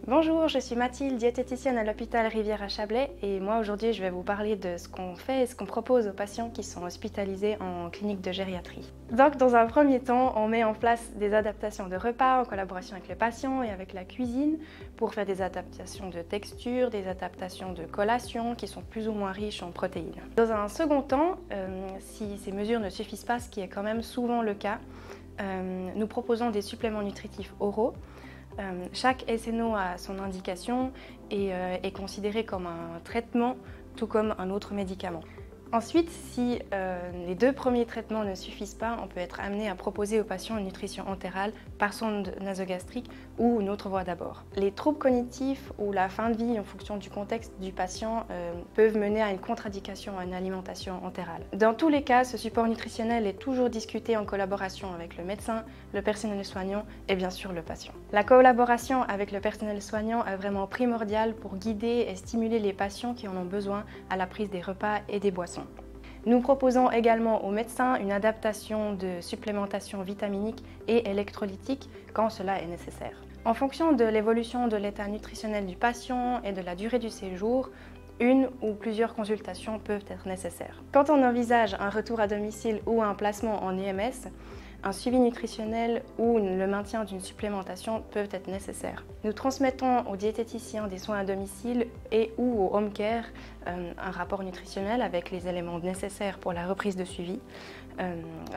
Bonjour, je suis Mathilde, diététicienne à l'hôpital Rivière-à-Chablais et moi aujourd'hui je vais vous parler de ce qu'on fait et ce qu'on propose aux patients qui sont hospitalisés en clinique de gériatrie. Donc dans un premier temps, on met en place des adaptations de repas en collaboration avec le patient et avec la cuisine pour faire des adaptations de texture, des adaptations de collation qui sont plus ou moins riches en protéines. Dans un second temps, si ces mesures ne suffisent pas, ce qui est quand même souvent le cas, nous proposons des suppléments nutritifs oraux. Chaque SNO a son indication et est considéré comme un traitement, tout comme un autre médicament. Ensuite, si les deux premiers traitements ne suffisent pas, on peut être amené à proposer aux patients une nutrition entérale par sonde nasogastrique ou une autre voie d'abord. Les troubles cognitifs ou la fin de vie en fonction du contexte du patient peuvent mener à une contre-indication à une alimentation entérale. Dans tous les cas, ce support nutritionnel est toujours discuté en collaboration avec le médecin, le personnel soignant et bien sûr le patient. La collaboration avec le personnel soignant est vraiment primordiale pour guider et stimuler les patients qui en ont besoin à la prise des repas et des boissons. Nous proposons également aux médecins une adaptation de supplémentation vitaminique et électrolytique quand cela est nécessaire. En fonction de l'évolution de l'état nutritionnel du patient et de la durée du séjour, une ou plusieurs consultations peuvent être nécessaires. Quand on envisage un retour à domicile ou un placement en IMS, un suivi nutritionnel ou le maintien d'une supplémentation peuvent être nécessaires. Nous transmettons aux diététiciens des soins à domicile et ou au home care un rapport nutritionnel avec les éléments nécessaires pour la reprise de suivi,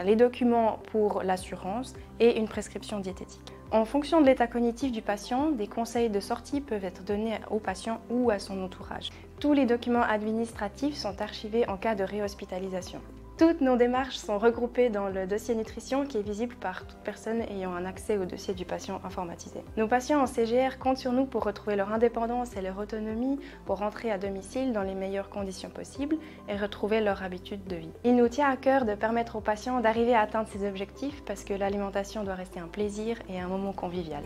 les documents pour l'assurance et une prescription diététique. En fonction de l'état cognitif du patient, des conseils de sortie peuvent être donnés au patient ou à son entourage. Tous les documents administratifs sont archivés en cas de réhospitalisation. Toutes nos démarches sont regroupées dans le dossier nutrition qui est visible par toute personne ayant un accès au dossier du patient informatisé. Nos patients en CGR comptent sur nous pour retrouver leur indépendance et leur autonomie, pour rentrer à domicile dans les meilleures conditions possibles et retrouver leur habitude de vie. Il nous tient à cœur de permettre aux patients d'arriver à atteindre ces objectifs parce que l'alimentation doit rester un plaisir et un moment convivial.